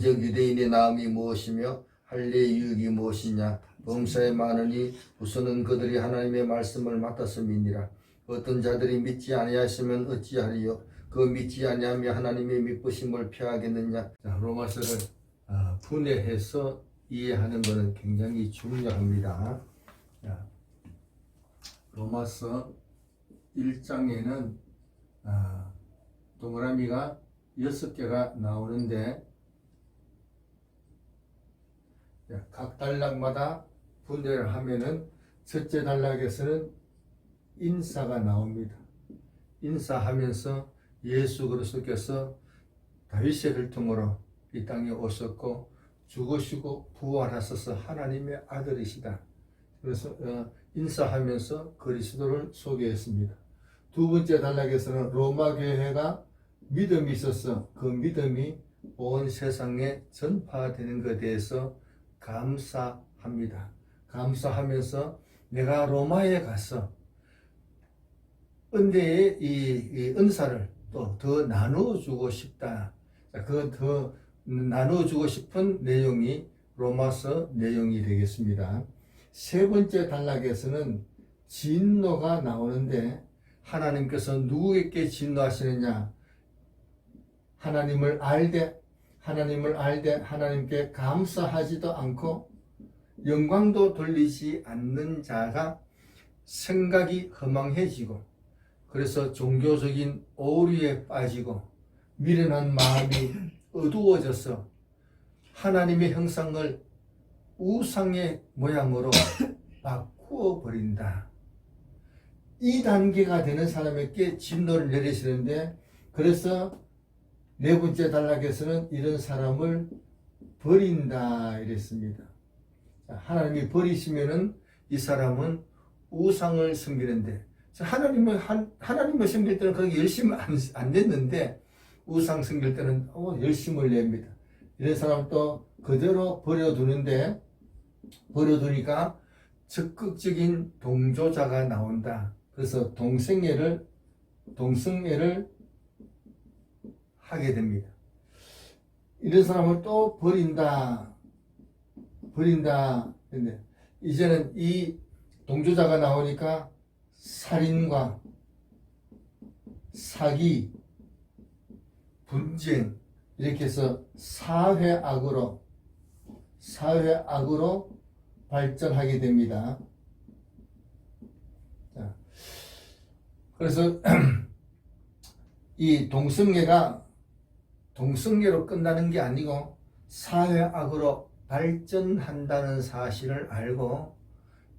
그런즉 유대인의 나음이 무엇이며 할례의 유익이 무엇이냐. 범사에 많으니 우선은 그들이 하나님의 말씀을 맡았음이니라. 어떤 자들이 믿지 아니하시면 어찌하리요. 그 믿지 아니하며 하나님의 믿으심을 피하겠느냐. 자, 로마서를 분해해서 이해하는 것은 굉장히 중요합니다. 자, 로마서 1장에는 동그라미가 6개가 나오는데 각 단락마다 분해를 하면은 첫째 단락에서는 인사가 나옵니다. 인사하면서 예수 그리스도께서 다윗의 혈통으로 이 땅에 오셨고 죽으시고 부활하셔서 하나님의 아들이시다. 그래서 인사하면서 그리스도를 소개했습니다. 두 번째 단락에서는 로마 교회가 믿음이 있어서 그 믿음이 온 세상에 전파되는 것에 대해서 감사합니다. 감사하면서 내가 로마에 가서 은혜의 이 은사를 또 더 나누어주고 싶다. 그 더 나누어주고 싶은 내용이 로마서 내용이 되겠습니다. 세 번째 단락에서는 진노가 나오는데 하나님께서 누구에게 진노하시느냐. 하나님을 알되 하나님께 감사하지도 않고 영광도 돌리지 않는 자가 생각이 허망해지고 그래서 종교적인 오류에 빠지고 미련한 마음이 어두워져서 하나님의 형상을 우상의 모양으로 바꾸어 버린다. 이 단계가 되는 사람에게 진노를 내리시는데 그래서 네 번째 단락에서는 이런 사람을 버린다 이랬습니다. 하나님이 버리시면은 이 사람은 우상을 섬기는데 하나님을 섬길 때는 그렇게 열심히 안 냈는데 우상 섬길 때는 열심을 냅니다. 이런 사람 또 그대로 버려두니까 적극적인 동조자가 나온다. 그래서 동성애를 하게 됩니다. 이런 사람을 또 버린다. 근데 이제는 이 동조자가 나오니까 살인과 사기, 분쟁 이렇게 해서 사회악으로 발전하게 됩니다. 자, 그래서 이 동성애로 끝나는 게 아니고 사회악으로 발전한다는 사실을 알고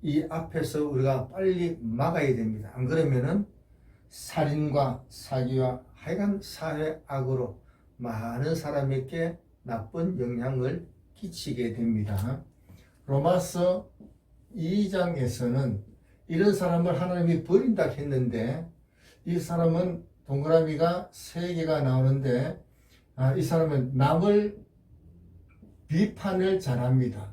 이 앞에서 우리가 빨리 막아야 됩니다. 안 그러면은 살인과 사기와 하여간 사회악으로 많은 사람에게 나쁜 영향을 끼치게 됩니다. 로마서 2장에서는 이런 사람을 하나님이 버린다 했는데 이 사람은 동그라미가 3개가 나오는데 이 사람은 남을 비판을 잘합니다.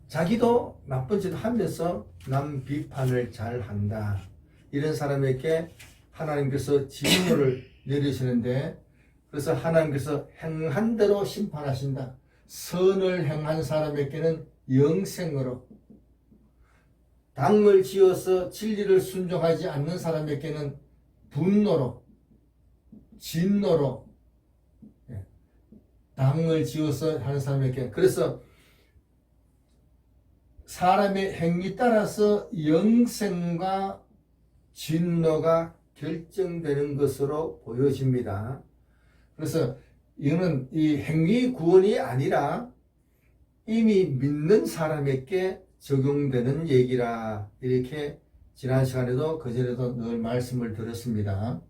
자기도 나쁜 짓 하면서 남 비판을 잘한다. 이런 사람에게 하나님께서 진노를 내리시는데 그래서 하나님께서 행한 대로 심판하신다. 선을 행한 사람에게는 영생으로, 당을 지어서 진리를 순종하지 않는 사람에게는 분노로, 진노로, 당을 지어서 하는 사람에게, 그래서 사람의 행위 따라서 영생과 진노가 결정되는 것으로 보여집니다. 그래서 이거는 이 행위 구원이 아니라 이미 믿는 사람에게 적용되는 얘기라, 이렇게 지난 시간에도 그전에도 늘 말씀을 드렸습니다.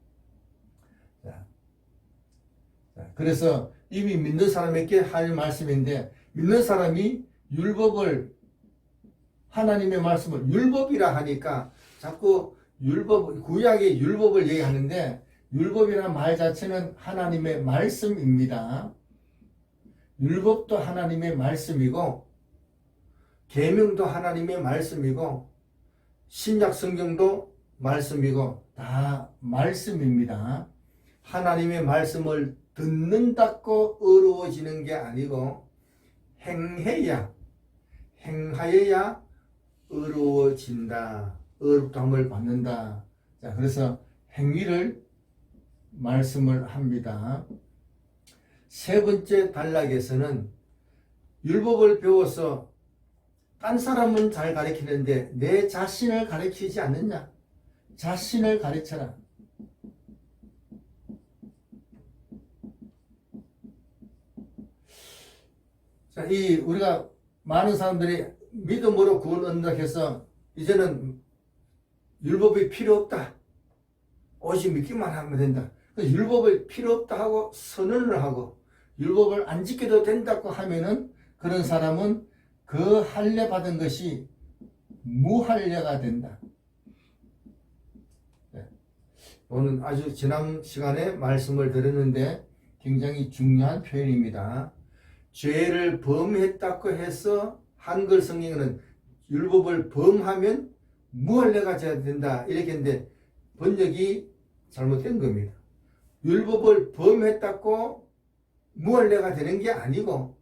그래서 이미 믿는 사람에게 할 말씀인데, 믿는 사람이 율법을, 하나님의 말씀을 율법이라 하니까 자꾸 구약의 율법을 얘기하는데, 율법이라는 말 자체는 하나님의 말씀입니다. 율법도 하나님의 말씀이고, 계명도 하나님의 말씀이고, 신약 성경도 말씀이고, 다 말씀입니다. 하나님의 말씀을 듣는다고 어려워지는 게 아니고 행하여야 어려워진다. 어렵다함을 받는다. 자, 그래서 행위를 말씀을 합니다. 세 번째 단락에서는 율법을 배워서 딴 사람은 잘 가르치는데 내 자신을 가르치지 않느냐? 자신을 가르쳐라. 자, 우리가 많은 사람들이 믿음으로 구원 얻는다 해서 이제는 율법이 필요 없다. 오직 믿기만 하면 된다. 율법을 필요 없다 하고 선언을 하고 율법을 안 지켜도 된다고 하면은 그런 사람은 그 할례 받은 것이 무할례가 된다. 오늘 아주 지난 시간에 말씀을 드렸는데 굉장히 중요한 표현입니다. 죄를 범했다고 해서 한글 성경에는 율법을 범하면 무할례가 돼야 된다 이렇게 했는데 번역이 잘못된 겁니다. 율법을 범했다고 무할례가 되는 게 아니고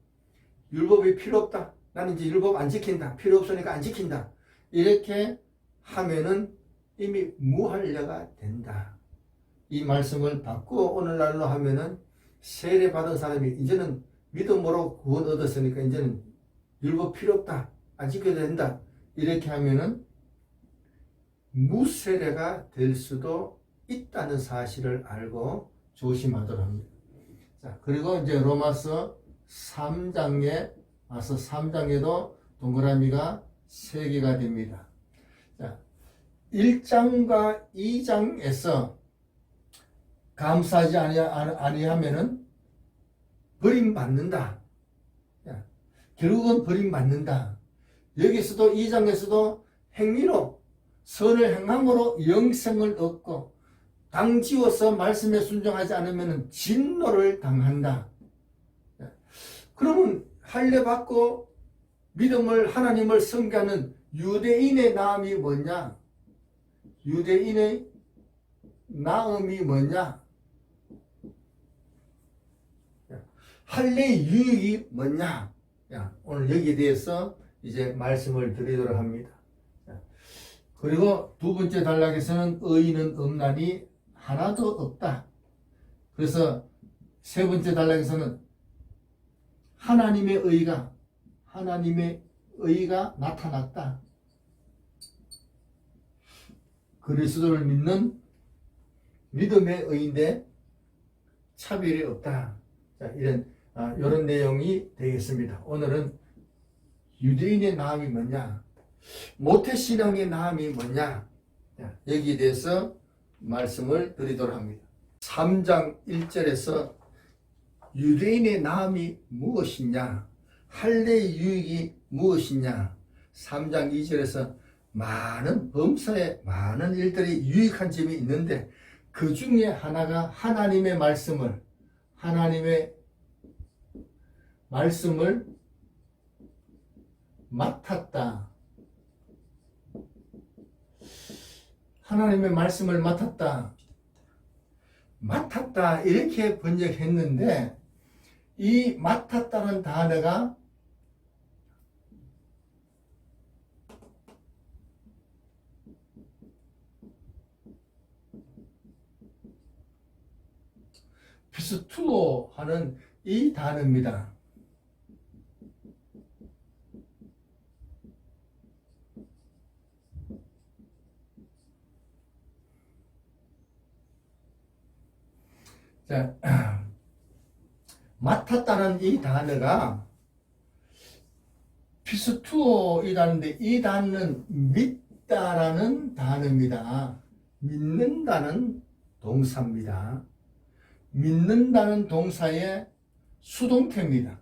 율법이 필요 없다. 나는 이제 율법 안 지킨다. 필요 없으니까 안 지킨다. 이렇게 하면은 이미 무할례가 된다. 이 말씀을 받고 오늘날로 하면은 세례 받은 사람이 이제는 믿음으로 구원 얻었으니까 이제는 율법 필요 없다. 안 지켜도 된다. 이렇게 하면은 무세례가 될 수도 있다는 사실을 알고 조심하도록 합니다. 자, 그리고 이제 로마서 3장에 와서 3장에도 동그라미가 3개가 됩니다. 자, 1장과 2장에서 감사하지 아니하면은 버림받는다. 결국은 버림받는다. 여기서도 2장에서도 행위로 선을 행함으로 영생을 얻고 당지어서 말씀에 순종하지 않으면 진노를 당한다. 그러면 할례 받고 믿음을 하나님을 섬기는 유대인의 나음이 뭐냐? 유대인의 나음이 뭐냐? 할례의 유익이 뭐냐? 오늘 여기에 대해서 이제 말씀을 드리도록 합니다. 그리고 두 번째 단락에서는 의인은 없나니 하나도 없다. 그래서 세 번째 단락에서는 하나님의 의가 나타났다. 그리스도를 믿는 믿음의 의인데 차별이 없다. 자, 이런 내용이 되겠습니다. 오늘은 유대인의 나음이 뭐냐? 모태신앙의 나음이 뭐냐? 여기에 대해서 말씀을 드리도록 합니다. 3장 1절에서 유대인의 나음이 무엇이냐? 할례의 유익이 무엇이냐? 3장 2절에서 많은 범사에 많은 일들이 유익한 점이 있는데 그 중에 하나가 하나님의 말씀을 맡았다. 하나님의 말씀을 맡았다 이렇게 번역했는데 이 맡았다는 단어가 피스투오 하는 이 단어입니다. 자, 맡았다는 이 단어가 피스투오이라는데 이 단어는 믿다라는 단어입니다. 믿는다는 동사입니다. 믿는다는 동사의 수동태입니다.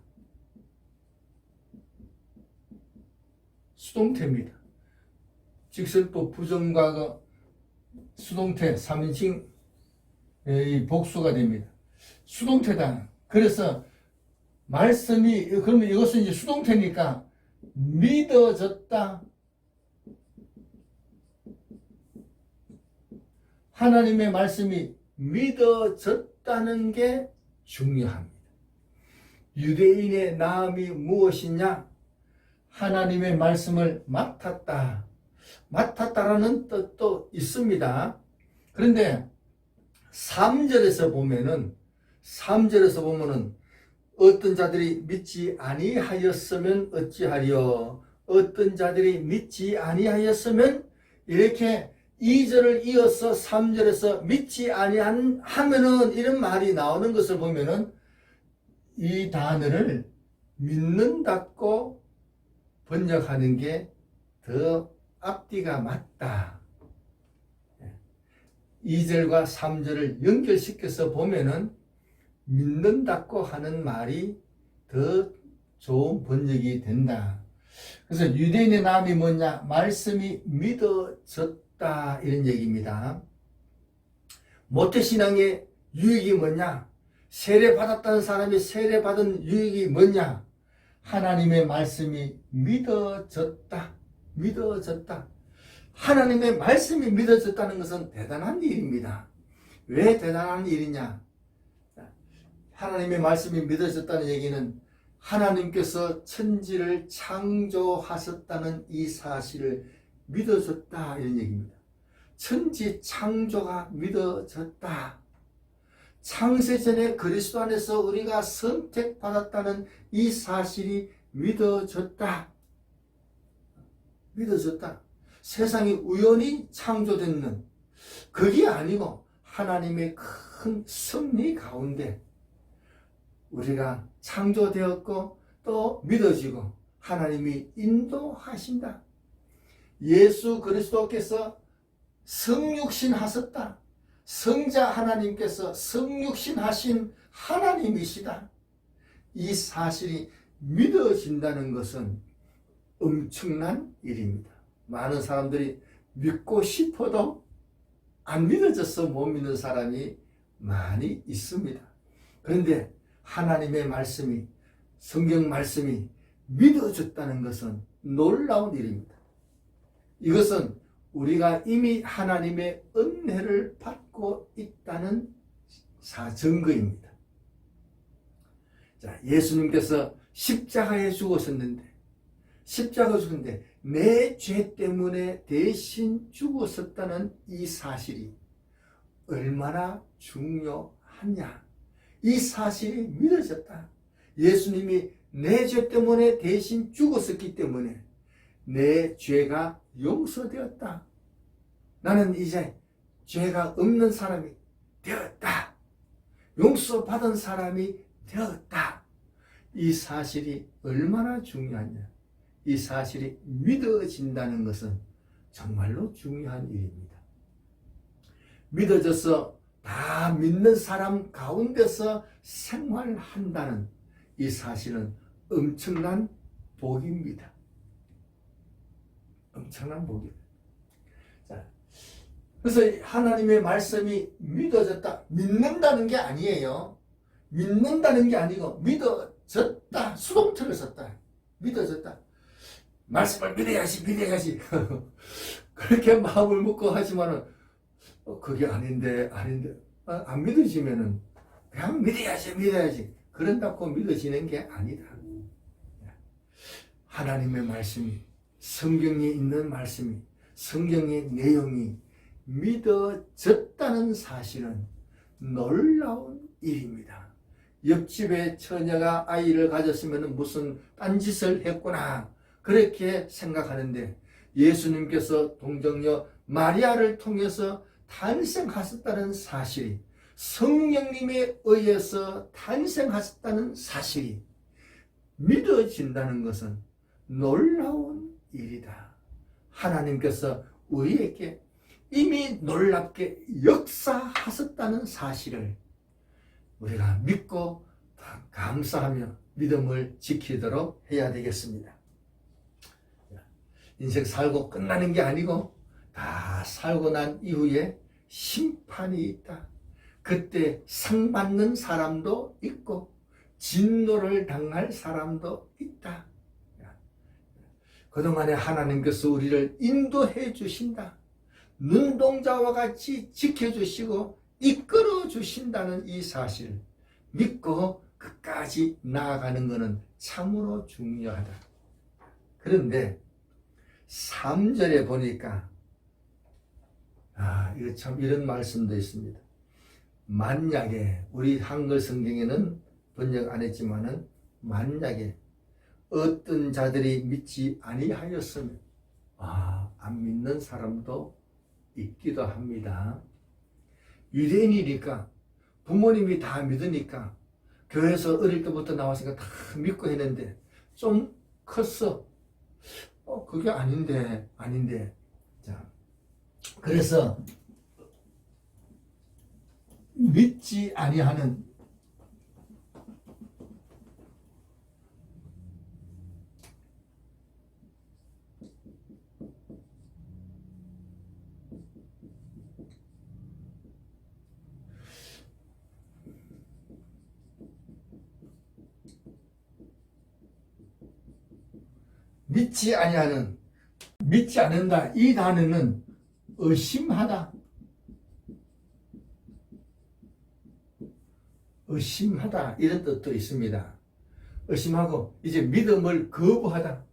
직설법 부정과거 수동태 3인칭 복수가 됩니다. 수동태다. 그래서 말씀이 그러면 이것은 이제 수동태니까 믿어졌다. 하나님의 말씀이 믿어졌다. 줬다는 게 중요합니다. 유대인의 나음이 무엇이냐? 하나님의 말씀을 맡았다. 맡았다라는 뜻도 있습니다. 그런데 3절에서 보면은 어떤 자들이 믿지 아니하였으면 어찌하리요? 어떤 자들이 믿지 아니하였으면, 이렇게 2절을 이어서 3절에서 믿지 아니하면은 이런 말이 나오는 것을 보면은 이 단어를 믿는다고 번역하는 게 더 앞뒤가 맞다. 2절과 3절을 연결시켜서 보면은 믿는다고 하는 말이 더 좋은 번역이 된다. 그래서 유대인의 나음이 뭐냐? 말씀이 믿어졌다, 이런 얘기입니다. 모태신앙의 유익이 뭐냐? 세례받았다는 사람이 세례받은 유익이 뭐냐? 하나님의 말씀이 믿어졌다. 하나님의 말씀이 믿어졌다는 것은 대단한 일입니다. 왜 대단한 일이냐? 하나님의 말씀이 믿어졌다는 얘기는 하나님께서 천지를 창조하셨다는 이 사실을 믿어졌다, 이런 얘기입니다. 천지 창조가 믿어졌다. 창세전에 그리스도 안에서 우리가 선택받았다는 이 사실이 믿어졌다. 세상이 우연히 창조됐는 그게 아니고 하나님의 큰 섭리 가운데 우리가 창조되었고 또 믿어지고 하나님이 인도하신다. 예수 그리스도께서 성육신 하셨다. 성자 하나님께서 성육신 하신 하나님이시다. 이 사실이 믿어진다는 것은 엄청난 일입니다. 많은 사람들이 믿고 싶어도 안 믿어져서 못 믿는 사람이 많이 있습니다. 그런데 하나님의 말씀이, 성경 말씀이 믿어졌다는 것은 놀라운 일입니다. 이것은 우리가 이미 하나님의 은혜를 받고 있다는 증거입니다. 자, 예수님께서 십자가에 죽으셨는데 내 죄 때문에 대신 죽었었다는 이 사실이 얼마나 중요하냐? 이 사실이 믿어졌다. 예수님이 내 죄 때문에 대신 죽었었기 때문에 내 죄가 용서되었다. 나는 이제 죄가 없는 사람이 되었다. 용서받은 사람이 되었다. 이 사실이 얼마나 중요하냐? 이 사실이 믿어진다는 것은 정말로 중요한 일입니다. 믿어져서 다 믿는 사람 가운데서 생활한다는 이 사실은 엄청난 복입니다. 엄청난 복입니다. 자, 그래서 하나님의 말씀이 믿어졌다. 믿는다는 게 아니에요. 믿는다는 게 아니고 믿어졌다. 수동태를 썼다. 믿어졌다. 말씀을 믿어야지. 그렇게 마음을 먹고 하지만은 그게 아닌데 안 믿어지면은 그냥 믿어야지. 그런다고 믿어지는 게 아니다. 하나님의 말씀이, 성경에 있는 말씀이, 성경의 내용이 믿어졌다는 사실은 놀라운 일입니다. 옆집의 처녀가 아이를 가졌으면 무슨 딴짓을 했구나, 그렇게 생각하는데 예수님께서 동정녀 마리아를 통해서 탄생하셨다는 사실이, 성령님에 의해서 탄생하셨다는 사실이 믿어진다는 것은 놀라운 일이다. 하나님께서 우리에게 이미 놀랍게 역사하셨다는 사실을 우리가 믿고 감사하며 믿음을 지키도록 해야 되겠습니다. 인생 살고 끝나는 게 아니고 다 살고 난 이후에 심판이 있다. 그때 상 받는 사람도 있고 진노를 당할 사람도 있다. 그동안에 하나님께서 우리를 인도해 주신다. 눈동자와 같이 지켜주시고 이끌어 주신다는 이 사실 믿고 끝까지 나아가는 것은 참으로 중요하다. 그런데 3절에 보니까 이거 참 이런 말씀도 있습니다. 만약에 우리 한글 성경에는 번역 안 했지만은 만약에 어떤 자들이 믿지 아니하였으면 안 믿는 사람도 있기도 합니다. 유대인이니까 부모님이 다 믿으니까 교회에서 어릴 때부터 나왔으니까 다 믿고 했는데 좀 컸어. 그게 아닌데. 자, 그래서 믿지 아니하는 믿지 않는다. 이 단어는 의심하다 이런 뜻도 있습니다. 의심하고 이제 믿음을 거부하다,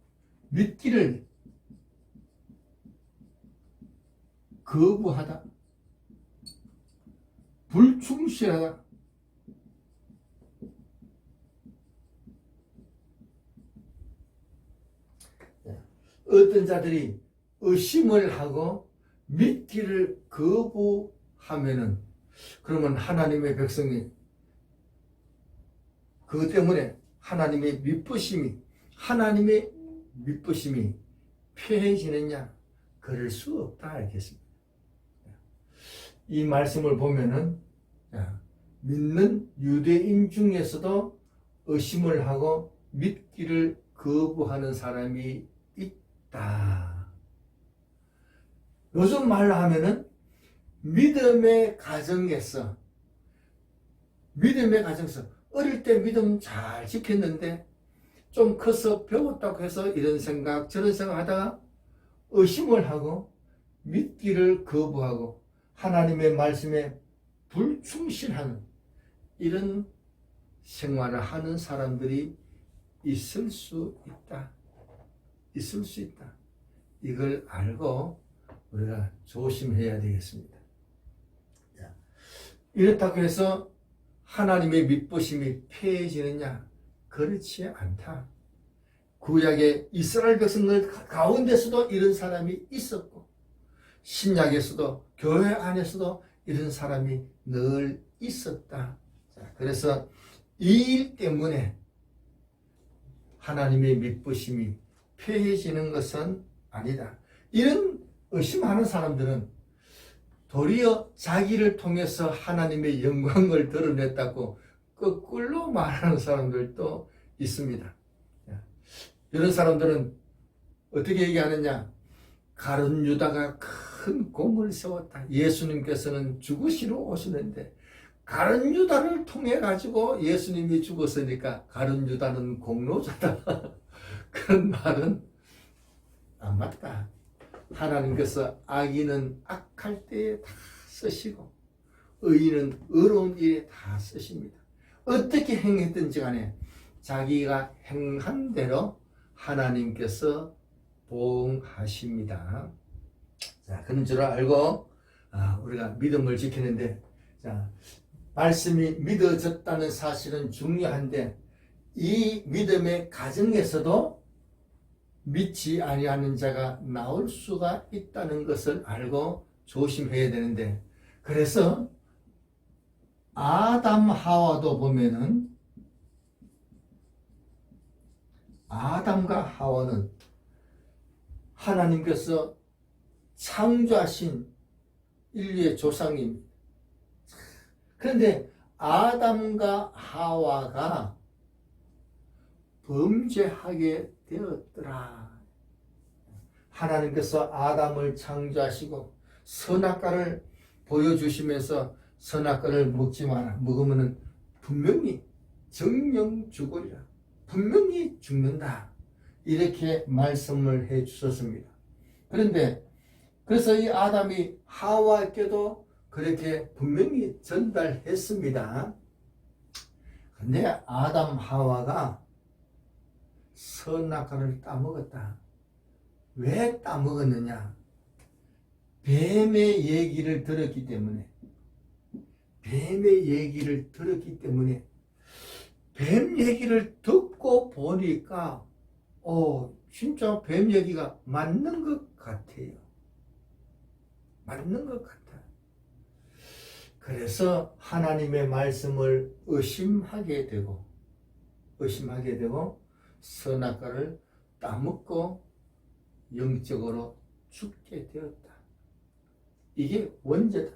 믿기를 거부하다, 불충실하다. 어떤 자들이 의심을 하고 믿기를 거부하면은 그러면 하나님의 백성이 그것 때문에 하나님의 믿부심이 패해지느냐? 그럴 수 없다 알겠습니다. 이 말씀을 보면은 믿는 유대인 중에서도 의심을 하고 믿기를 거부하는 사람이 있다. 요즘 말로 하면은 믿음의 가정에서 어릴 때 믿음 잘 지켰는데 좀 커서 배웠다고 해서 이런 생각 저런 생각 하다가 의심을 하고 믿기를 거부하고 하나님의 말씀에 불충실하는 이런 생활을 하는 사람들이 있을 수 있다. 이걸 알고 우리가 조심해야 되겠습니다. 이렇다고 해서 하나님의 믿부심이 패해지느냐? 그렇지 않다. 구약의 이스라엘 백성들 가운데서도 이런 사람이 있었고 신약에서도 교회 안에서도 이런 사람이 늘 있었다. 그래서 이 일 때문에 하나님의 믿부심이 패해지는 것은 아니다. 이런 의심하는 사람들은 도리어 자기를 통해서 하나님의 영광을 드러냈다고 거꾸로 말하는 사람들도 있습니다. 이런 사람들은 어떻게 얘기하느냐? 가룟 유다가 큰 공을 세웠다. 예수님께서는 죽으시러 오시는데 가룟 유다를 통해 가지고 예수님이 죽었으니까 가룟 유다는 공로자다. 그런 말은 안 맞다. 하나님께서 악인은 악할 때에 다 쓰시고 의인은 의로운 일에 다 쓰십니다. 어떻게 행했든지 간에 자기가 행한 대로 하나님께서 보응하십니다. 자, 그런 줄 알고 우리가 믿음을 지키는데 말씀이 믿어졌다는 사실은 중요한데 이 믿음의 가정에서도 믿지 아니하는 자가 나올 수가 있다는 것을 알고 조심해야 되는데 그래서 아담 하와도 보면은 아담과 하와는 하나님께서 창조하신 인류의 조상입니다. 그런데 아담과 하와가 범죄하게 되었더라. 하나님께서 아담을 창조하시고 선악과를 보여주시면서 선악과를 먹지 마라. 먹으면 분명히 정령 죽으리라. 분명히 죽는다. 이렇게 말씀을 해 주셨습니다. 그런데 그래서 이 아담이 하와에게도 그렇게 분명히 전달했습니다. 근데 아담 하와가 선악과를 따먹었다. 왜 따먹었느냐? 뱀의 얘기를 들었기 때문에. 뱀의 얘기를 들었기 때문에 뱀 얘기를 듣고 보니까 진짜 뱀 얘기가 맞는 것 같아요. 맞는 것 같아요. 그래서 하나님의 말씀을 의심하게 되고 선악과를 따먹고 영적으로 죽게 되었다. 이게 원죄다.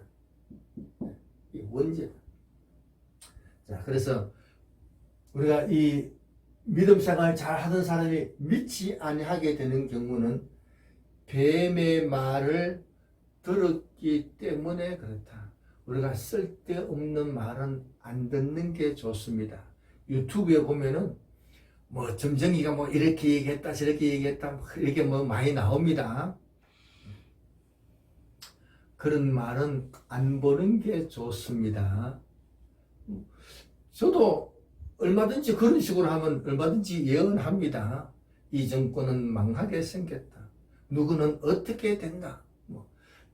이게 원죄다. 자, 그래서 우리가 이 믿음 생활 잘 하던 사람이 믿지 아니하게 되는 경우는 뱀의 말을 들었기 때문에 그렇다. 우리가 쓸데없는 말은 안 듣는 게 좋습니다. 유튜브에 보면은 점쟁이가 이렇게 얘기했다 저렇게 얘기했다 이렇게 많이 나옵니다. 그런 말은 안 보는 게 좋습니다. 저도 얼마든지 그런 식으로 하면 얼마든지 예언합니다. 이 정권은 망하게 생겼다. 누구는 어떻게 된다.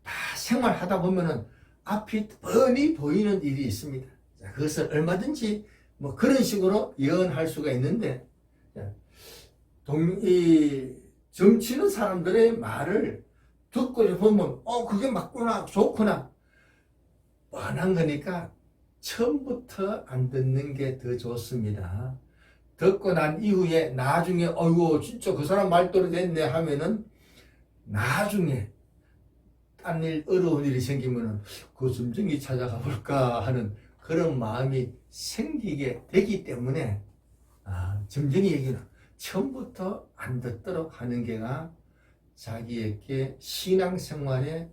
다 생활하다 보면은 앞이 뻔히 보이는 일이 있습니다. 자, 그것을 얼마든지 그런 식으로 예언할 수가 있는데, 이 점치는 사람들의 말을 듣고 보면 그게 맞구나 좋구나 뻔한 거니까 처음부터 안 듣는 게 더 좋습니다. 듣고 난 이후에 나중에 어이구 진짜 그 사람 말대로 됐네 하면은 나중에 딴 일 어려운 일이 생기면은 그 점쟁이 찾아가 볼까 하는 그런 마음이 생기게 되기 때문에 점쟁이 얘기는 처음부터 안 듣도록 하는 게가 자기에게 신앙생활에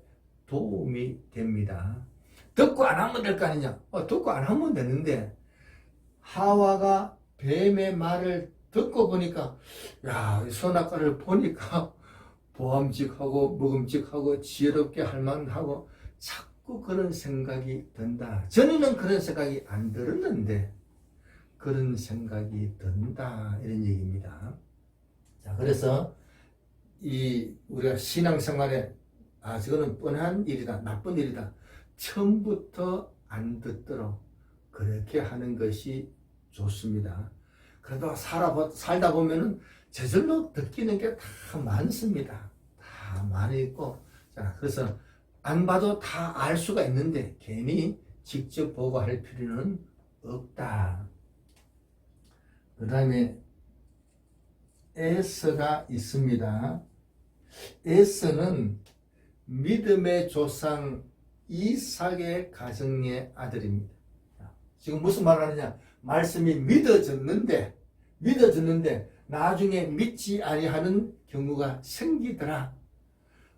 도움이 됩니다. 듣고 안 하면 될 거 아니냐? 듣고 안 하면 되는데 하와가 뱀의 말을 듣고 보니까 선악과를 보니까 보암직하고 먹음직하고 지혜롭게 할만하고 자꾸 그런 생각이 든다. 전에는 그런 생각이 안 들었는데 그런 생각이 든다 이런 얘기입니다. 자, 그래서 우리가 신앙생활에 저거는 뻔한 일이다 나쁜 일이다 처음부터 안 듣도록 그렇게 하는 것이 좋습니다. 그래도 살다 보면은 저절로 느끼는 게 다 많습니다. 다 많이 있고, 자, 그래서 안 봐도 다 알 수가 있는데 괜히 직접 보고 할 필요는 없다. 그 다음에 에서가 있습니다. 에서는 믿음의 조상 이삭의 가정의 아들입니다. 지금 무슨 말을 하느냐? 말씀이 믿어졌는데 나중에 믿지 아니하는 경우가 생기더라.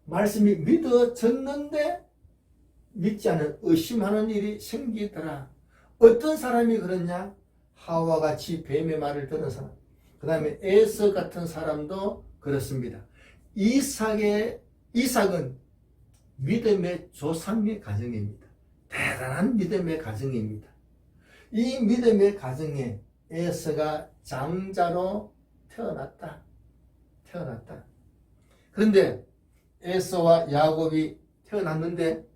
말씀이 믿어졌는데 믿지 않은 의심하는 일이 생기더라. 어떤 사람이 그러냐? 하와 같이 뱀의 말을 들은 사람. 그 다음에 에서 같은 사람도 그렇습니다. 이삭은 믿음의 조상의 가정입니다. 대단한 믿음의 가정입니다. 이 믿음의 가정에 에서가 장자로 태어났다. 그런데 에서와 야곱이 태어났는데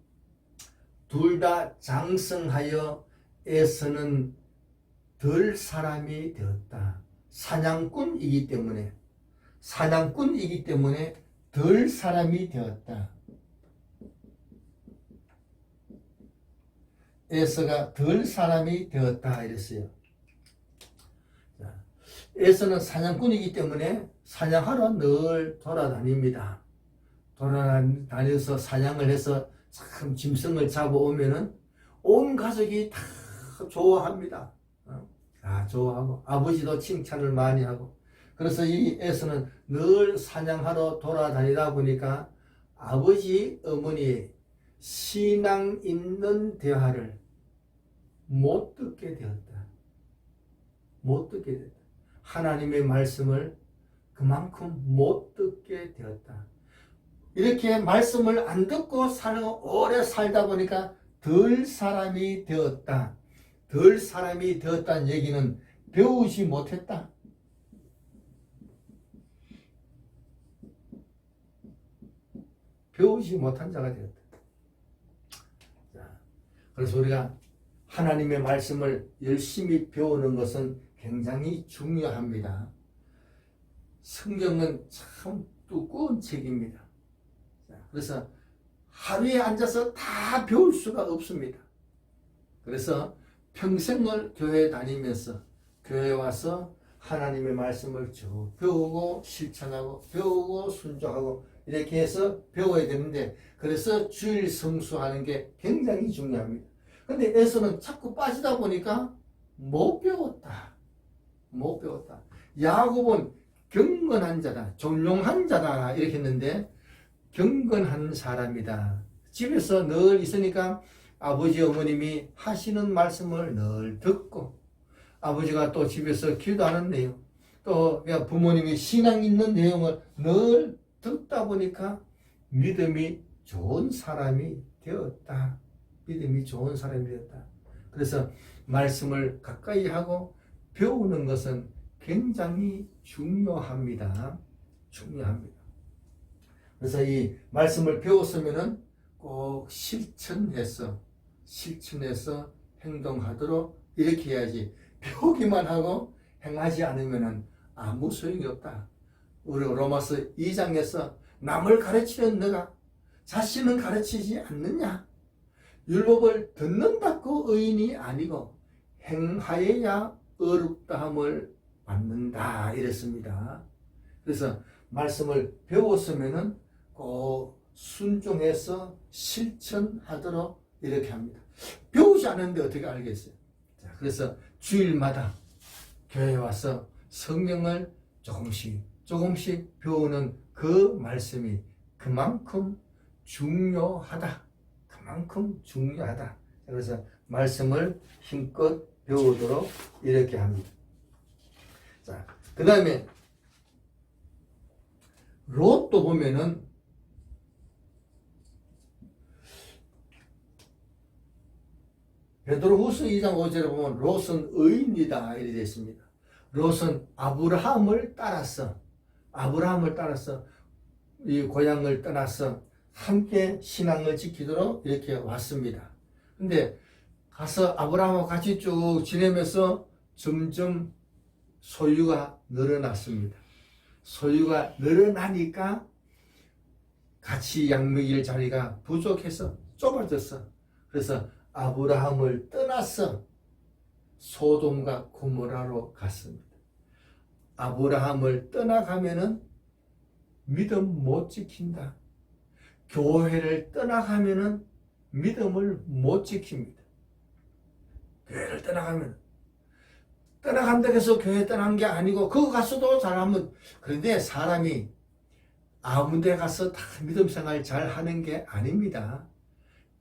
둘 다 장성하여 에서는 덜 사람이 되었다. 사냥꾼이기 때문에 덜 사람이 되었다. 에서가 덜 사람이 되었다 이랬어요. 에서는 사냥꾼이기 때문에 사냥하러 늘 돌아다닙니다. 돌아다녀서 사냥을 해서 참 짐승을 잡아오면은 온 가족이 다 좋아합니다. 좋아하고 아버지도 칭찬을 많이 하고 그래서 이 에서는 늘 사냥하러 돌아다니다 보니까 아버지 어머니의 신앙 있는 대화를 못 듣게 되었다. 하나님의 말씀을 그만큼 못 듣게 되었다. 이렇게 말씀을 안 듣고 오래 살다 보니까 덜 사람이 되었다. 덜 사람이 되었다는 얘기는 배우지 못했다. 배우지 못한 자가 되었다. 자, 그래서 우리가 하나님의 말씀을 열심히 배우는 것은 굉장히 중요합니다. 성경은 참 두꺼운 책입니다. 자, 그래서 하루에 앉아서 다 배울 수가 없습니다. 그래서 평생을 교회 다니면서 교회 와서 하나님의 말씀을 쭉 배우고 실천하고 배우고 순종하고 이렇게 해서 배워야 되는데, 그래서 주일 성수하는 게 굉장히 중요합니다. 근데 에서는 자꾸 빠지다 보니까 못 배웠다. 야곱은 경건한 자다, 존용한 자다 이렇게 했는데 경건한 사람이다. 집에서 늘 있으니까 아버지 어머님이 하시는 말씀을 늘 듣고, 아버지가 또 집에서 기도하는 내용, 또 부모님이 신앙 있는 내용을 늘 듣다 보니까 믿음이 좋은 사람이 되었다. 그래서 말씀을 가까이 하고 배우는 것은 굉장히 중요합니다. 그래서 이 말씀을 배웠으면은 꼭 실천해서 행동하도록 이렇게 해야지, 배우기만 하고 행하지 않으면은 아무 소용이 없다. 우리 로마서 2장에서 남을 가르치는 너가 자신은 가르치지 않느냐? 율법을 듣는다고 의인이 아니고 행하여야 의롭다함을 받는다 이랬습니다. 그래서 말씀을 배웠으면은 꼭 순종해서 실천하도록 이렇게 합니다. 배우지 않는데 어떻게 알겠어요? 자, 그래서 주일마다 교회에 와서 성경을 조금씩 배우는 그 말씀이 그만큼 중요하다. 그래서 말씀을 힘껏 배우도록 이렇게 합니다. 자, 그 다음에 롯도 보면은 베드로후서 2장 5절에 보면 롯은 의인이다 이렇게 되어 있습니다. 롯은 아브라함을 따라서 이 고향을 떠나서 함께 신앙을 지키도록 이렇게 왔습니다. 근데 가서 아브라함과 같이 쭉 지내면서 점점 소유가 늘어났습니다. 소유가 늘어나니까 같이 양 먹일 자리가 부족해서 좁아졌어. 그래서 아브라함을 떠나서 소돔과 고모라로 갔습니다. 아브라함을 떠나가면은 믿음 못 지킨다. 교회를 떠나가면은 믿음을 못 지킵니다. 교회를 떠나간다고 해서 교회 떠난 게 아니고, 그거 가서도 잘하면, 그런데 사람이 아무 데 가서 다 믿음 생활 잘 하는 게 아닙니다.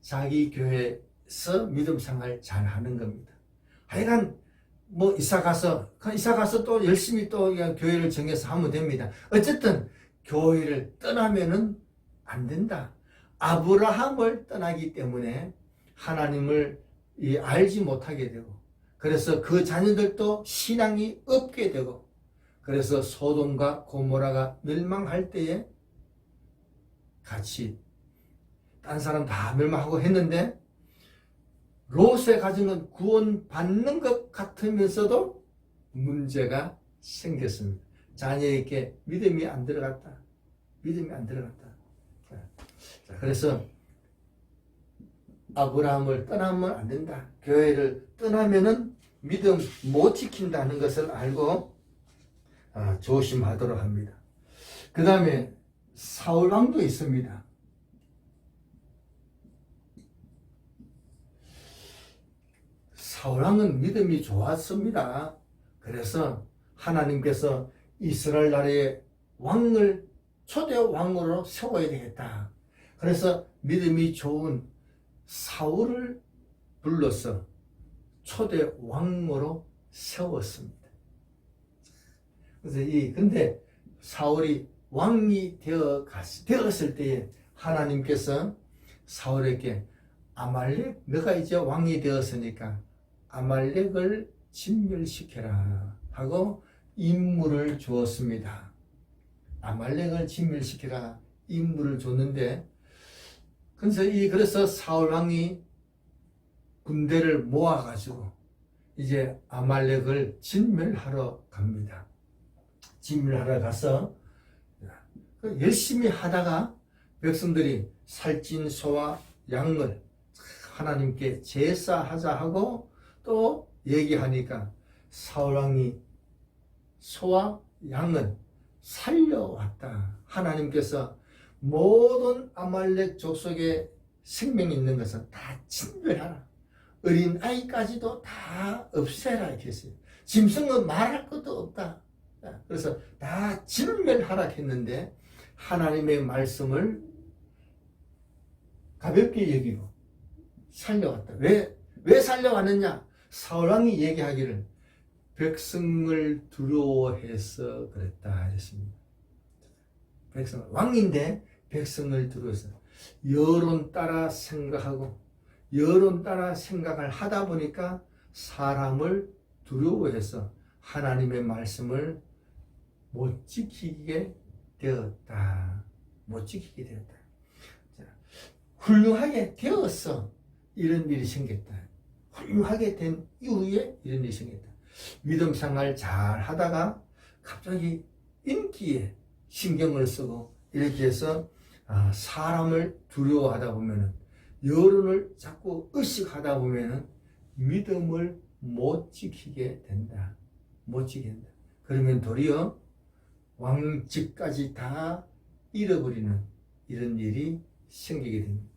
자기 교회에서 믿음 생활 잘 하는 겁니다. 하여간 뭐 이사 가서 또 열심히 또 교회를 정해서 하면 됩니다. 어쨌든 교회를 떠나면은 안 된다. 아브라함을 떠나기 때문에 하나님을 알지 못하게 되고, 그래서 그 자녀들도 신앙이 없게 되고, 그래서 소돔과 고모라가 멸망할 때에 같이 딴 사람 다 멸망하고 했는데, 롯의 가정은 구원받는 것 같으면서도 문제가 생겼습니다. 자녀에게 믿음이 안 들어갔다. 자, 그래서 아브라함을 떠나면 안 된다. 교회를 떠나면은 믿음 못 지킨다는 것을 알고 조심하도록 합니다. 그 다음에 사울왕도 있습니다. 사울왕은 믿음이 좋았습니다. 그래서 하나님께서 이스라엘 나라의 왕을 초대 왕으로 세워야 되겠다. 그래서 믿음이 좋은 사울을 불러서 초대 왕으로 세웠습니다. 그래서 근데 사울이 왕이 되었을 때에 하나님께서 사울에게 아말렉, 너가 이제 왕이 되었으니까 아말렉을 진멸시켜라 하고 임무를 주었습니다. 아말렉을 진멸시켜라 임무를 줬는데, 그래서 사울 왕이 군대를 모아가지고 이제 아말렉을 진멸하러 갑니다. 진멸하러 가서 열심히 하다가 백성들이 살찐 소와 양을 하나님께 제사하자 하고 또 얘기하니까 사울왕이 소와 양을 살려왔다. 하나님께서 모든 아말렉 족속에 생명이 있는 것은 다 진멸하라. 어린 아이까지도 다 없애라 이렇게 했어요. 짐승은 말할 것도 없다. 그래서 다 진멸하라 했는데 하나님의 말씀을 가볍게 여기고 살려왔다. 왜 살려왔느냐? 사울왕이 얘기하기를 백성을 두려워해서 그랬다 했습니다. 백성, 왕인데 백성을 두려워해서 여론 따라 생각하고 여론 따라 생각을 하다 보니까 사람을 두려워해서 하나님의 말씀을 못 지키게 되었다. 못 지키게 되었다. 자, 훌륭하게 되었어. 이런 일이 생겼다. 훌륭하게 된 이후에 이런 일이 생겼다. 믿음 생활 잘 하다가 갑자기 인기에 신경을 쓰고 이렇게 해서 사람을 두려워하다 보면은 여론을 자꾸 의식하다 보면은 믿음을 못 지키게 된다. 못 지키게 된다. 그러면 도리어 왕직까지 다 잃어버리는 이런 일이 생기게 됩니다.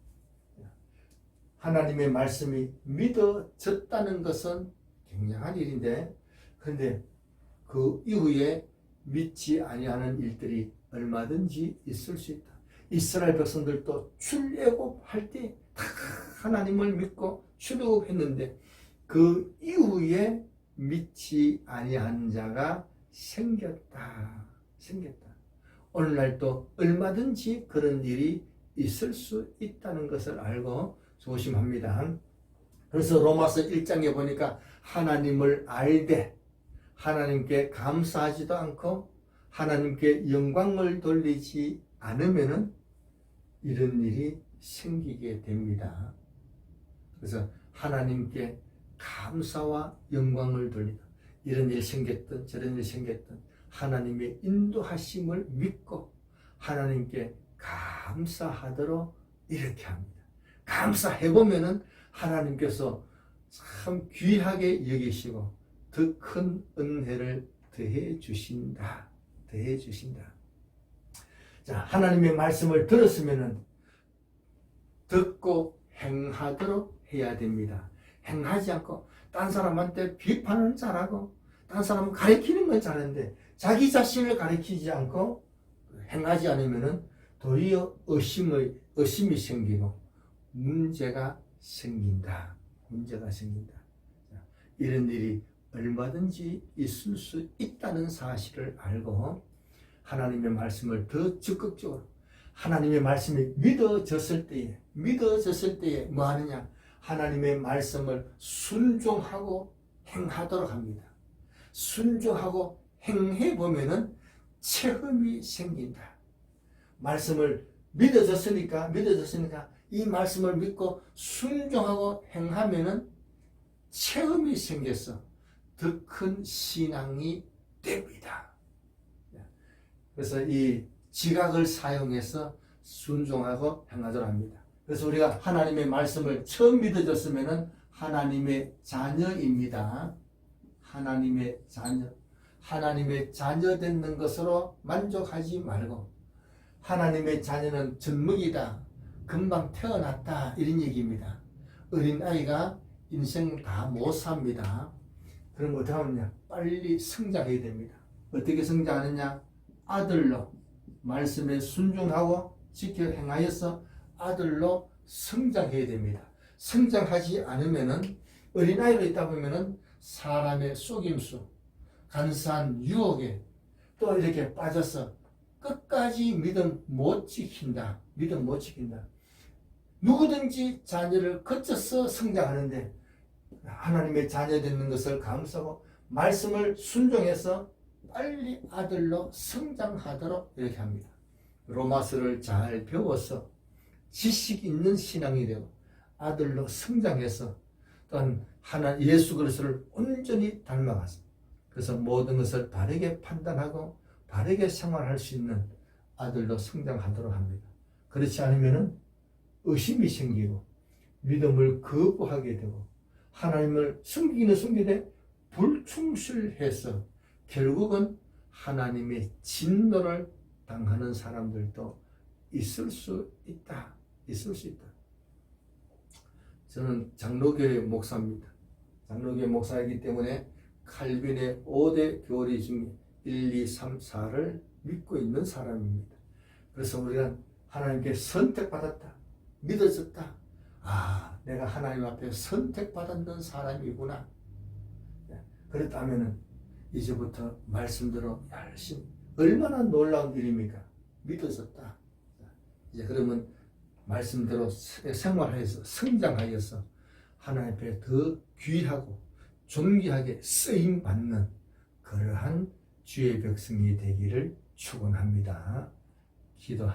하나님의 말씀이 믿어졌다는 것은 굉장한 일인데, 그런데 그 이후에 믿지 아니하는 일들이 얼마든지 있을 수 있다. 이스라엘 백성들도 출애굽할 때 다 하나님을 믿고 출애굽했는데 그 이후에 믿지 아니한 자가 생겼다. 오늘날도 얼마든지 그런 일이 있을 수 있다는 것을 알고 조심합니다. 그래서 로마서 1장에 보니까 하나님을 알되 하나님께 감사하지도 않고 하나님께 영광을 돌리지 않으면은 이런 일이 생기게 됩니다. 그래서 하나님께 감사와 영광을 돌리다. 이런 일이 생겼든 저런 일이 생겼든 하나님의 인도하심을 믿고 하나님께 감사하도록 이렇게 합니다. 감사해보면은 하나님께서 참 귀하게 여기시고 더 큰 은혜를 더해 주신다. 자, 하나님의 말씀을 들었으면은 듣고 행하도록 해야 됩니다. 행하지 않고 딴 사람한테 비판은 잘하고 딴 사람 가르치는 건 잘하는데 자기 자신을 가르치지 않고 행하지 않으면은 도리어 의심이 생기고 문제가 생긴다. 이런 일이 얼마든지 있을 수 있다는 사실을 알고 하나님의 말씀을 더 적극적으로, 하나님의 말씀이 믿어졌을 때에 뭐 하느냐? 하나님의 말씀을 순종하고 행하도록 합니다. 순종하고 행해 보면은 체험이 생긴다. 말씀을 믿어졌으니까 이 말씀을 믿고 순종하고 행하면은 체험이 생겨서 더 큰 신앙이 됩니다. 그래서 이 지각을 사용해서 순종하고 행하도록 합니다. 그래서 우리가 하나님의 말씀을 처음 믿어졌으면은 하나님의 자녀입니다. 하나님의 자녀 되는 것으로 만족하지 말고 하나님의 자녀는 젖먹이다, 금방 태어났다 이런 얘기입니다. 어린아이가 인생 다 못 삽니다. 그럼 어떻게 하느냐? 빨리 성장해야 됩니다. 어떻게 성장하느냐? 아들로 말씀에 순종하고 지켜 행하여서 아들로 성장해야 됩니다. 성장하지 않으면은 어린아이로 있다 보면은 사람의 속임수, 간사한 유혹에 또 이렇게 빠져서 끝까지 믿음 못 지킨다. 누구든지 자녀를 거쳐서 성장하는데 하나님의 자녀 되는 것을 감사하고 말씀을 순종해서 빨리 아들로 성장하도록 이렇게 합니다. 로마서를 잘 배워서 지식 있는 신앙이 되고 아들로 성장해서 또한 예수 그리스도를 온전히 닮아가서 그래서 모든 것을 바르게 판단하고 바르게 생활할 수 있는 아들로 성장하도록 합니다. 그렇지 않으면 의심이 생기고 믿음을 거부하게 되고 하나님을 숨기는 숨기되 불충실해서 결국은 하나님의 진노를 당하는 사람들도 있을 수 있다. 저는 장로교회 목사입니다. 장로교회 목사이기 때문에 칼빈의 5대 교리 중에 1, 2, 3, 4를 믿고 있는 사람입니다. 그래서 우리가 하나님께 선택받았다. 믿어졌다. 내가 하나님 앞에 선택받았는 사람이구나. 그렇다면 이제부터 말씀대로 열심히 얼마나 놀라운 일입니까? 믿어졌다. 이제 그러면 말씀대로 생활해서 성장하여서 하나님 앞에 더 귀하고 존귀하게 쓰임받는 그러한 주의 백성이 되기를 축원합니다. 기도합니다.